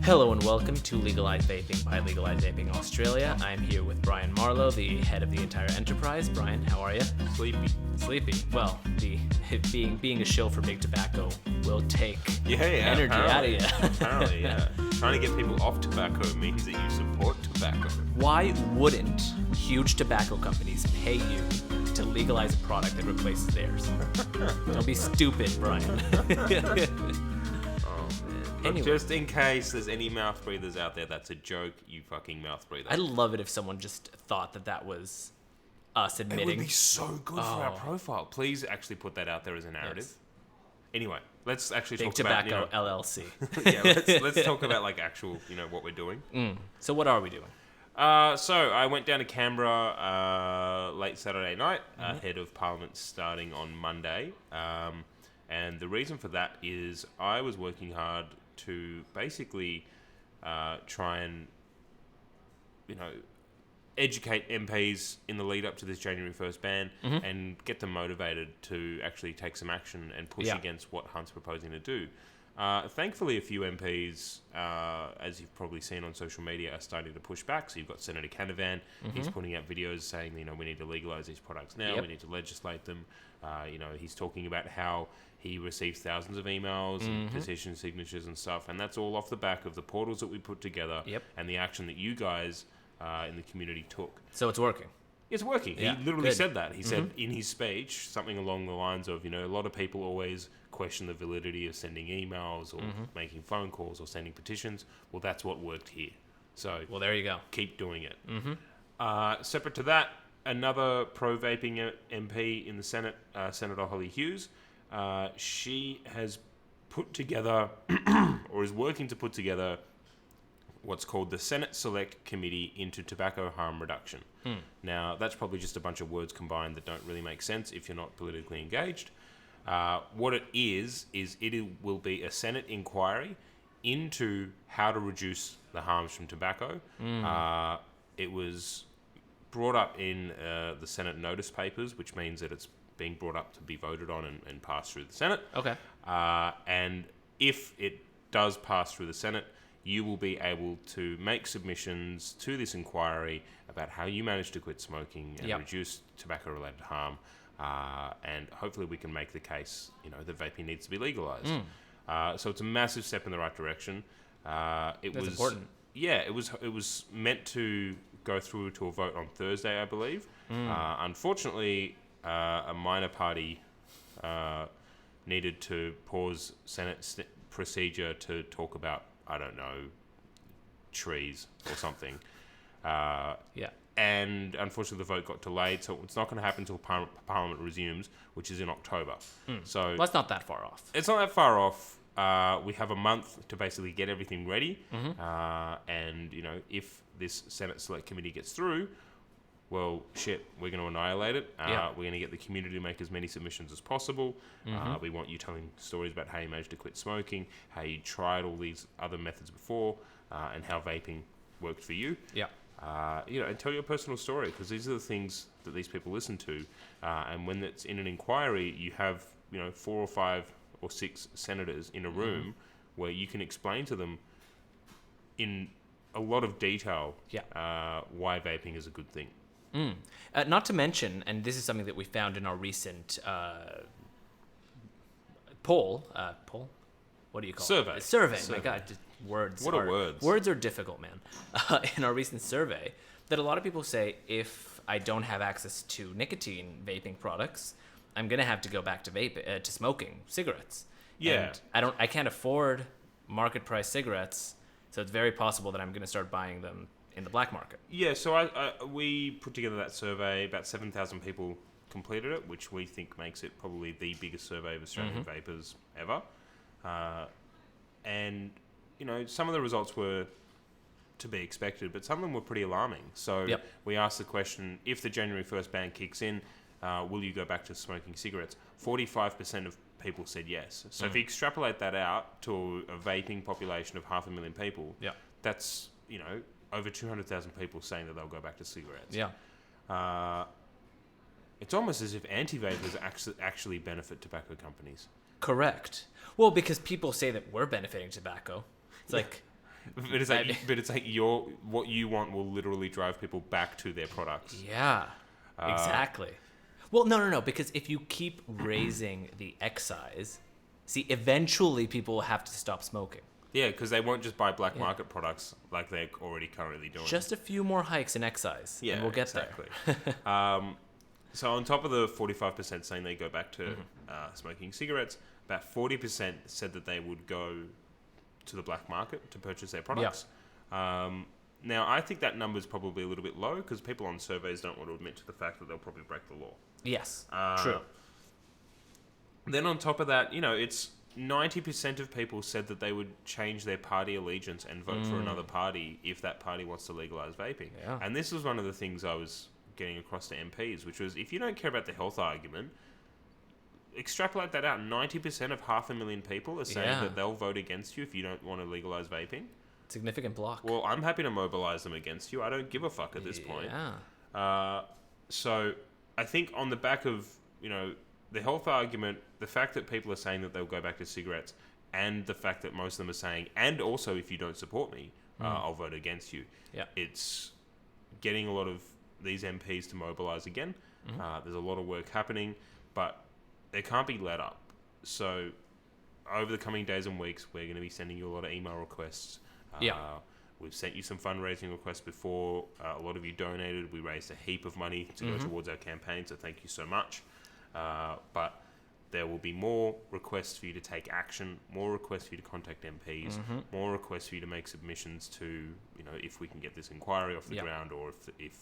Hello and welcome to Legalise Vaping by Legalise Vaping Australia. I'm here with Brian Marlow, the head of the entire enterprise. Brian, how are you? Sleepy. Well, being a shill for big tobacco will take energy out of you. Apparently, yeah. Trying to get people off tobacco means that you support tobacco. Why wouldn't huge tobacco companies pay you to legalize a product that replaces theirs? Don't be stupid, Brian. Anyway. Just in case there's any mouth breathers out there, that's a joke, you fucking mouth breather. I'd love it if someone just thought that was us admitting. It would be so good for our profile. Please actually put that out there as a narrative. Yes. Anyway, let's actually Big talk Tobacco about... LLC. Yeah, let's talk about like actual, what we're doing. So what are we doing? So I went down to Canberra late Saturday night ahead of Parliament starting on Monday. And the reason for that is I was working hard to basically try and, educate MPs in the lead up to this January 1st ban and get them motivated to actually take some action and push against what Hunt's proposing to do. Thankfully, a few MPs, as you've probably seen on social media, are starting to push back. So you've got Senator Canavan. He's putting out videos saying, we need to legalise these products now. We need to legislate them. He's talking about how he receives thousands of emails and petition signatures and stuff. And that's all off the back of the portals that we put together and the action that you guys in the community took. So it's working. It's working. Yeah, he literally said that. He said in his speech something along the lines of, a lot of people always question the validity of sending emails or making phone calls or sending petitions. Well, that's what worked here. So, well, there you go. Keep doing it. Separate to that, another pro-vaping MP in the Senate, Senator Holly Hughes, she has put together, or is working to put together, what's called the Senate Select Committee into Tobacco Harm Reduction. Now, that's probably just a bunch of words combined that don't really make sense if you're not politically engaged. What it is it will be a Senate inquiry into how to reduce the harms from tobacco. It was brought up in the Senate notice papers, which means that it's being brought up to be voted on and passed through the Senate. Okay. And if it does pass through the Senate, you will be able to make submissions to this inquiry about how you managed to quit smoking and reduce tobacco-related harm. And hopefully we can make the case, that vaping needs to be legalised. So it's a massive step in the right direction. That's important. Yeah, it was meant to go through to a vote on Thursday, I believe. Unfortunately, a minor party needed to pause Senate procedure to talk about, I don't know, trees or something. And unfortunately, the vote got delayed, so it's not going to happen until Parliament resumes, which is in October. So that's not that far off. It's not that far off. We have a month to basically get everything ready. And, if this Senate Select Committee gets through, well, shit, we're going to annihilate it. We're going to get the community to make as many submissions as possible. We want you telling stories about how you managed to quit smoking, how you tried all these other methods before, and how vaping worked for you. And tell your personal story, because these are the things that these people listen to. And when it's in an inquiry, you have 4 or 5 or 6 senators in a room where you can explain to them in a lot of detail why vaping is a good thing. Not to mention, and this is something that we found in our recent poll. What do you call Survey. it? Survey. My God, just words. What are words? Words are difficult, man. In our recent survey, that a lot of people say, if I don't have access to nicotine vaping products, I'm gonna have to go back to smoking cigarettes. Yeah. And I can't afford market price cigarettes, so it's very possible that I'm gonna start buying them in the black market. Yeah, so we put together that survey. About 7,000 people completed it, which we think makes it probably the biggest survey of Australian vapers ever. And, some of the results were to be expected, but some of them were pretty alarming. So we asked the question, if the January 1st ban kicks in, will you go back to smoking cigarettes? 45% of people said yes. So if you extrapolate that out to a vaping population of 500,000 people, that's, over 200,000 people saying that they'll go back to cigarettes. It's almost as if anti-vapers actually benefit tobacco companies, Correct. Well, because people say that we're benefiting tobacco. It's like... But it's like what you want will literally drive people back to their products. Yeah, exactly. Well, no, because if you keep raising the excise, see, eventually people will have to stop smoking. Yeah, because they won't just buy black market products like they're already currently doing. Just a few more hikes in excise, and we'll get there. So on top of the 45% saying they go back to smoking cigarettes, about 40% said that they would go to the black market to purchase their products. Now, I think that number is probably a little bit low because people on surveys don't want to admit to the fact that they'll probably break the law. Yes, true. Then on top of that, it's 90% of people said that they would change their party allegiance and vote for another party if that party wants to legalise vaping. Yeah. And this was one of the things I was getting across to MPs, which was if you don't care about the health argument, extrapolate that out. 90% of 500,000 people are saying that they'll vote against you if you don't want to legalise vaping. Significant block. Well, I'm happy to mobilise them against you. I don't give a fuck at this point. So I think on the back of, the health argument, the fact that people are saying that they'll go back to cigarettes, and the fact that most of them are saying, and also if you don't support me, I'll vote against you. Yeah. It's getting a lot of these MPs to mobilise again. There's a lot of work happening, but they can't be let up. So over the coming days and weeks, we're going to be sending you a lot of email requests. We've sent you some fundraising requests before. A lot of you donated. We raised a heap of money to go towards our campaign, so thank you so much. But there will be more requests for you to take action, more requests for you to contact MPs, more requests for you to make submissions to, if we can get this inquiry off the ground, or if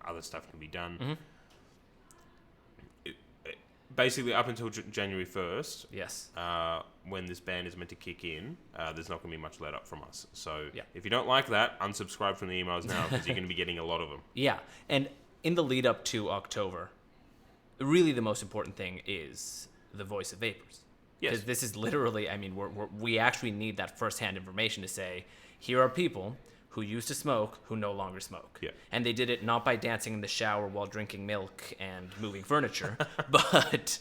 other stuff can be done. Basically, up until January 1st, when this ban is meant to kick in, there's not going to be much let up from us. So if you don't like that, unsubscribe from the emails now because you're going to be getting a lot of them. Yeah, and in the lead up to October, really the most important thing is the voice of vapors. Yes. Because this is literally, we actually need that firsthand information to say, here are people who used to smoke who no longer smoke. Yeah. And they did it not by dancing in the shower while drinking milk and moving furniture, but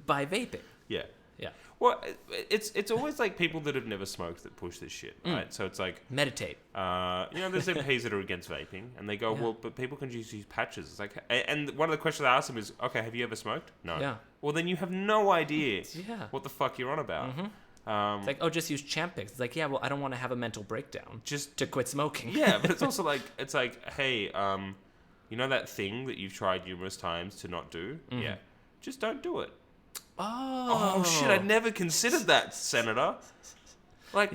by vaping. Yeah. Yeah. Well, it's always like people that have never smoked that push this shit, right? So it's like... Meditate. There's MPs that are against vaping, and they go, well, but people can just use patches. It's like... And one of the questions I ask them is, okay, have you ever smoked? No. Yeah. Well, then you have no idea what the fuck you're on about. It's like, just use Champix. It's like, well, I don't want to have a mental breakdown just to quit smoking. Yeah, but it's also like, hey, that thing that you've tried numerous times to not do? Yeah. Just don't do it. Oh, shit, I never considered that, Senator. Like,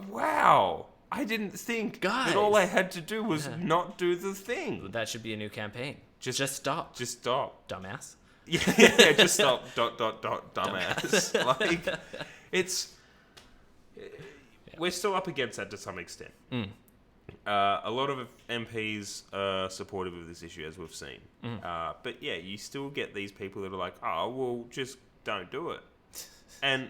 wow. I didn't think that all I had to do was not do the thing. That should be a new campaign. Just stop. Just stop. Dumbass. Yeah, just stop. ... Dumbass. Like, it's... We're still up against that to some extent. A lot of MPs are supportive of this issue, as we've seen. But yeah, you still get these people that are like, oh, well, just don't do it. And...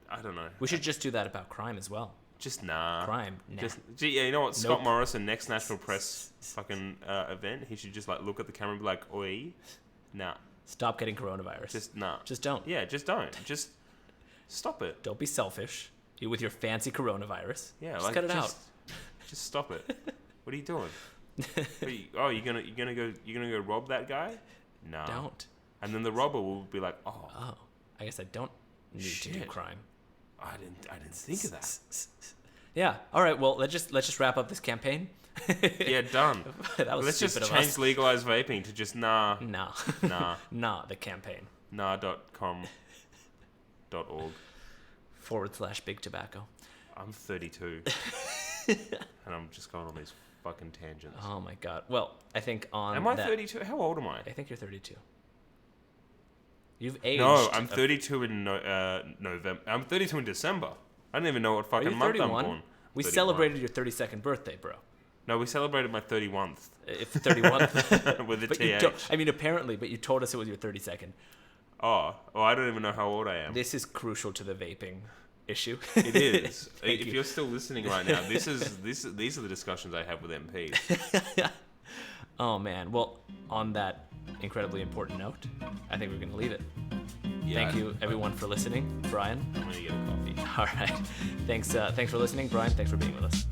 I don't know. We should just do that about crime as well. Just nah. Crime, nah. You know what? Scott Morrison, next National Press fucking event, he should just look at the camera and be like, oi, nah. Stop getting coronavirus. Just nah. Just don't. Yeah, just don't. Just stop it. Don't be selfish. You with your fancy coronavirus. Yeah, just cut it out. Just stop it. What are you doing? You're gonna go rob that guy? No. Don't. And then the robber will be like, oh, I guess I don't need to do crime. I didn't think of that. Yeah. All right. Well, let's just wrap up this campaorn. Yeah, done. That was let's stupid just of change us. Legalise Vaping to just nah. Nah. Nah. The campaign. Nah.com.org /big tobacco. I'm 32, and I'm just going on these fucking tangents. Oh my god. Well, I think on. Am I 32? How old am I? I think you're 32. You've aged. No, I'm 32 in November. I'm 32 in December. I don't even know what fucking month I'm born. We celebrated your 32nd birthday, bro. No, we celebrated my 31st. If 31st. With a TH. Apparently, but you told us it was your 32nd. Oh, I don't even know how old I am. This is crucial to the vaping issue. It is. If you're still listening right now, these are the discussions I have with MPs. Oh man. Well, on that incredibly important note, I think we're going to leave it. Yeah, Thank you, everyone, for listening. Brian? I'm going to get a coffee. All right. Thanks for listening. Brian, thanks for being with us.